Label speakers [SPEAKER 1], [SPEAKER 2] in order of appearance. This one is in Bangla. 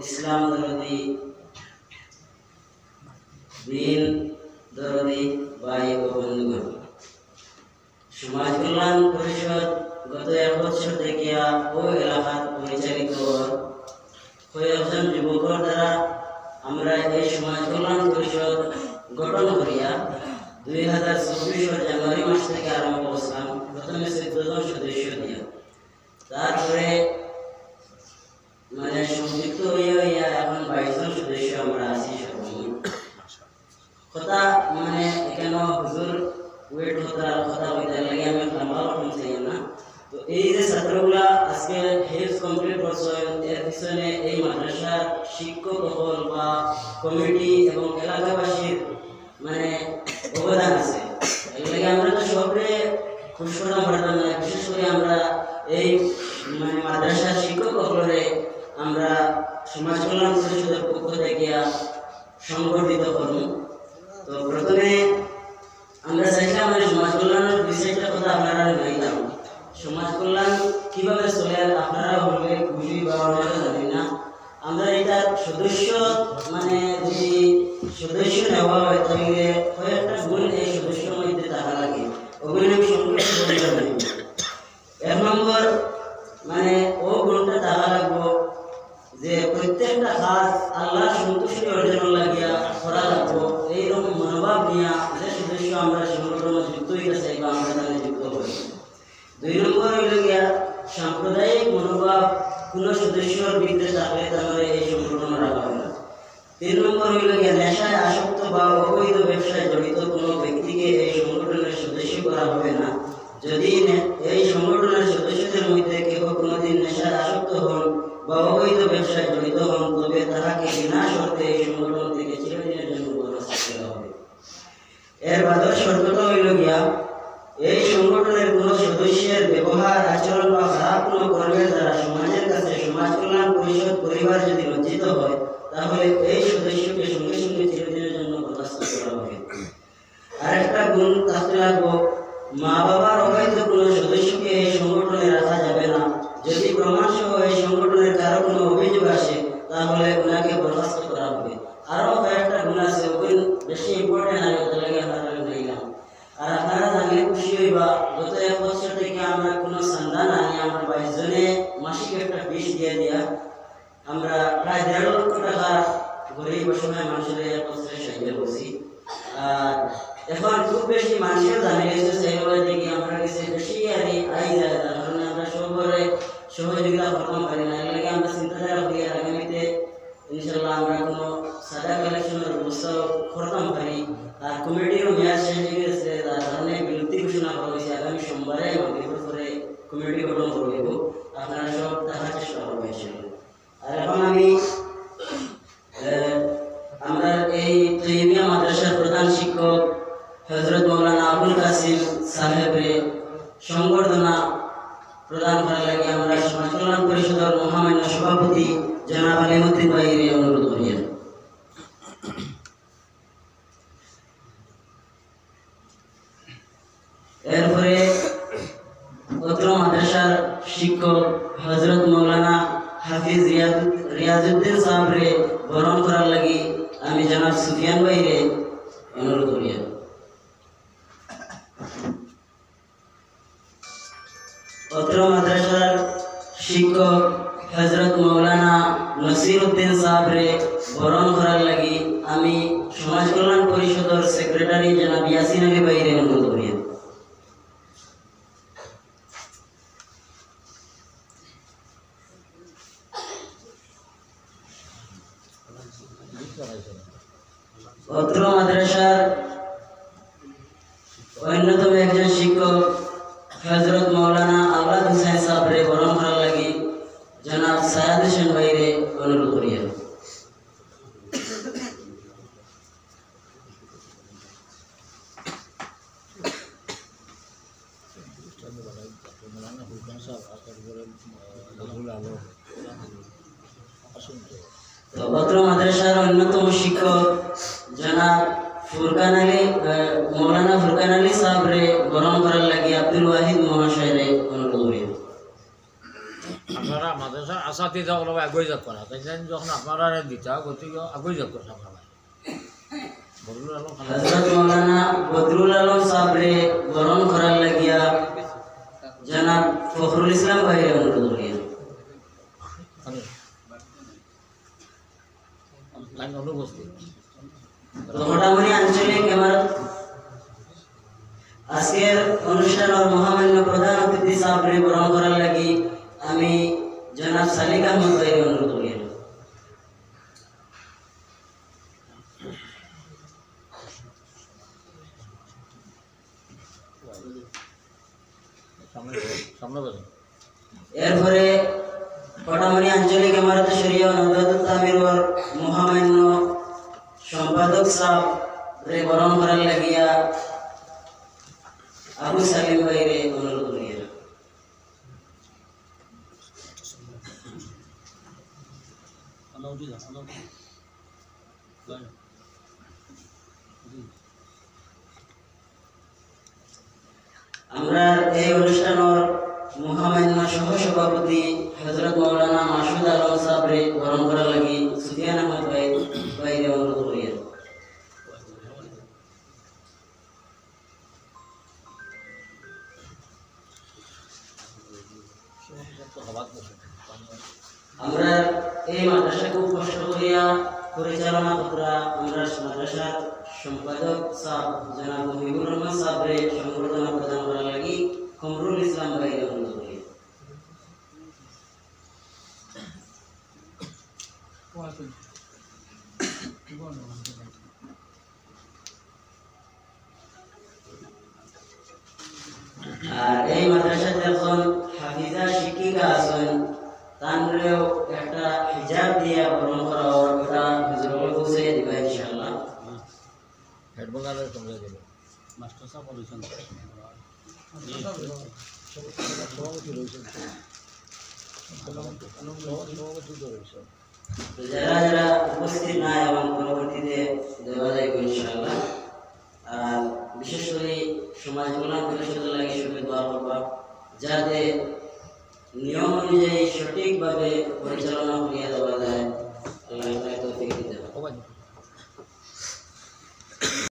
[SPEAKER 1] ইসলাম দরদি দিন দরদি ভাই ও বন্ধুগণ, সমাজ কল্যাণ পরিষদ গত 1 বছর থেকে ওই এলাকার পরিচালিত কয়েকজন যুবকর দ্বারা আমরা এই সমাজ কল্যাণ পরিষদ গঠন করিয়া 2024 জানুয়ারি মাস থেকে আরম্ভ করলাম। প্রথমে 14 জন সদস্য দিয়া, তারপরে মানে সংযুক্ত হইয়া এখন 22 জন সদস্য আমরা আছি সর্বমোট। কথা মানে এখানে হুজুর ওয়েট হতার কথা হইতে লাগে আমি লম্বা গঠন চাই না। তো এই যে ছাত্রগুলা আজকে হেলথ কমপ্লিট করছে, এর পিছনে এই মাদ্রাসার শিক্ষক হল বা কমিটি এবং এলাকাবাসীর মানে অবদান আছে। এর লাগে আমরা তো সবরে খুশ করতে পারতাম না, বিশেষ করে আমরা এই মানে মাদ্রাসার শিক্ষক হলরে আমরা সমাজ কল্যাণ পরিষদের পক্ষ থেকে সংগঠিত করব। তো প্রথমে আমরা চাইলাম মানে সমাজ কল্যাণের বিষয়টা কথা আপনারা জানাইলাম। সমাজ কল্যাণ কিভাবে চলে আপনারা বলবে বুঝি বা অনেকে জানি না। আমরা এটার সদস্য মানে যদি সদস্য নেওয়া হয় তাহলে কয়েকটা গুণ এই সদস্যের মধ্যে থাকা লাগে, ওগুলো আমি সংক্ষেপে বলে দেব। 1 নম্বর মানে ও গুণটা থাকা লাগবো যে প্রত্যেকটা কাজ আল্লাহ সন্তুষ্টি অর্জনের লাগিয়া করা লাগবো। এইরকম মনোভাব নিয়ে যে সদস্য আমরা সংগঠনে যুক্ত হইতে চাই বা আমরা তাহলে যুক্ত হই। 2 নম্বর হইল গিয়া সাম্প্রদায়িক মনোভাব কোন সদস্যর বিরুদ্ধে থাকলে তাহলে এই সংগঠন রাখা হবে না। 3 নম্বর হইল গিয়া নেশায় আসক্ত বা অবৈধ ব্যবসায় জড়িত কোনো ব্যক্তিকে এই সংগঠনের সদস্য করা হবে না। যদি এই সংগঠনের সদস্যদের মধ্যে কেউ কোনোদিন নেশায় আসক্ত হন বা অবৈধ ব্যবসায় জড়িত হন তবে তাহাকে বিনা শর্তে এই সংগঠন থেকে চিরদিনের জন্য বরখাস্ত করা হবে। এর বাদর শর্তটা হইল গিয়া এই সংগঠনের কোনো সদস্যের ব্যবহার আচরণ বা খারাপ কোনো কর্মের দ্বারা সমাজের কাছে সমাজ কল্যাণ পরিষদ পরিবার যদি লজ্জিত হয় তাহলে এই সদস্যকে সঙ্গে সঙ্গে চিরদিনের জন্য বরখাস্ত করা হবে। আরেকটা গুণ থাকতে লাগবো, মা বাবার অবৈধ কোনো সদস্যকে এই সংগঠনে রাখা যাবে না। যদি প্রমাণসহ এই সংগঠনের কারো কোনো অভিযোগ আসে তাহলে ওনাকে বরখাস্ত করা হবে। আরও কয়েকটা গুণ আছে, ওগুলো বেশি ইম্পর্টেন্ট আর ওদের লাগে আপনারা নিলাম। আর আপনারা জানলে খুশি হইবা, গত 1 বছর থেকে আমরা কোনো সন্ধান আনি আমরা 22 জনে মাসিক একটা ফিস দিয়ে দিয়া আমরা প্রায় 1.5 লক্ষ টাকা গরিব অসহায় মানুষের 1 বছরে সাহায্য করছি। আর এখন খুব বেশি মানুষের জানে গেছে সেইভাবে দেখি আমরা কাছে বেশি আই যায়, তার কারণে আমরা সবরে সহযোগিতা করতে পারি না। এর লাগে আমরা চিন্তাধারা করি আগামীতে ইনশাল্লাহ আমরা কোনো সাদা কালেকশনের ব্যবস্থা করতাম পারি। আর কমিটিরও মেয়াদ শেষ হয়ে গেছে, তার কারণে বিলুপ্তি ঘোষণা করা হয়েছে। আগামী সোমবারে মাগরিবের পরে কমিটি গঠন করব, আপনারা সব দেখার চেষ্টা করবেন। আর এখন আমি আমরা এই তৈমিয়া মাদ্রাসার প্রধান শিক্ষক হযরত মাওলানা আবুল কাসিম সাহেবের সংবর্ধনা প্রদান করার লাগে আমরা সমাজ কল্যাণ পরিষদের মহামান্য সভাপতি জনাব আলিমুদ্দিন ভাইয়ের অনুরোধ করি। এরপরে অত্র মাদ্রাসার শিক্ষক হযরত মাওলানা হাফিজ রিয়াজউদ্দিন সাহেবরে বরণ করার লাগি আমি জনাব সুফিয়ান ভাইরে অনুরোধ করি। অত্র মাদ্রাসার শিক্ষক হযরত মাওলানা নসিরউদ্দিন সাহেবরে বরণ করার লাগি আমি সমাজ কল্যাণ পরিষদের সেক্রেটারি জনাব ইয়াসিন আলী ভাইরে অনুরোধ করি। অত্র মাদ্রাসার অন্যতম একজন শিক্ষক হযরত মাওলানা আওলাদ হোসেন সাহেবরে বরণ করার লাগি জনাব সায়াদ হোসেন ভাইরে অনুরোধ করি। অত্র মাদ্রাসার অন্যতম শিক্ষক জনাব ফুরকান আলী মৌলানা ফুরকান আলী সাহেবরে বরণ করার লাগি আব্দুল ওয়াহিদ মহাশয়রে অনুরোধ করি। আপনারা
[SPEAKER 2] মাদ্রাসার আসাতে যা অলপ আগুয়ে যাক করা তাই যখন আপনারা দিতা গতিকে আগুয়ে যাক করা আপনারা বদরুল আলম
[SPEAKER 1] হযরত মাওলানা বদরুল আলম সাহেব রে বরণ করার লাগিয়া জনাব ফখরুল ইসলাম ভাই অনুরোধ করিয়া
[SPEAKER 2] লাইন অনুপস্থিত
[SPEAKER 1] ঘটামনি আঞ্চলিক ইমারত আজকের অনুষ্ঠানের মহামান্য প্রধান অতিথি সাহেব রে বরণ করার লাগি আমি জনাব সালিক আহমদ ভাই অনুরোধ করিয়া এরপরে ঘটামনি আঞ্চলিক ইমারত শরিয়া নওদাতুত তামিরর মহামান্য সম্পাদক সাহেব রে বরণ করার লাগিয়া আবু সালিম ভাই রে অনুরোধ করিয়া আমরা এই অনুষ্ঠানের মহামান্য সহসভাপতি হযরত মাওলানা মাসুদ আলম সাহেব রে বরণ করার লাগি সুফিয়ান আহমদ ভাই রে অনুরোধ করিয়া আমরা এই মাদ্রাসা খুব কষ্ট করিয়া পরিচালনা করা আমরা মাদ্রাসার সম্পাদক সাহেব জনাব মুহিবুর রহমান সাহেব রে সংবর্ধনা প্রদান করার লাগি কমরুল ইসলাম ভাই রে অনুরোধ করি আর এই মাদ্রাসাতে এখন হাফিজা শিক্ষিকা আছেন তানরেও একটা হিজাব দিয়া বরণ করা ওটা হুজুরকে বসে দিবা ইনশাআল্লাহ
[SPEAKER 2] হেডবাঙ্গালের তোমরা দিল
[SPEAKER 3] মাস্টার সাহেব বলেছেন
[SPEAKER 2] সভাপতি রয়েছেন
[SPEAKER 1] যারা যারা উপস্থিত নাই এবং পরবর্তীতে দেওয়া যাবে ইনশাআল্লাহ আর বিশেষ করে সমাজ কল্যাণ পরিষদের লাগে সবাই দোয়া করবা যাতে নিয়ম অনুযায়ী সঠিকভাবে পরিচালনা করিয়া দেওয়া যায় আল্লাহ তাআলা তৌফিক দিতে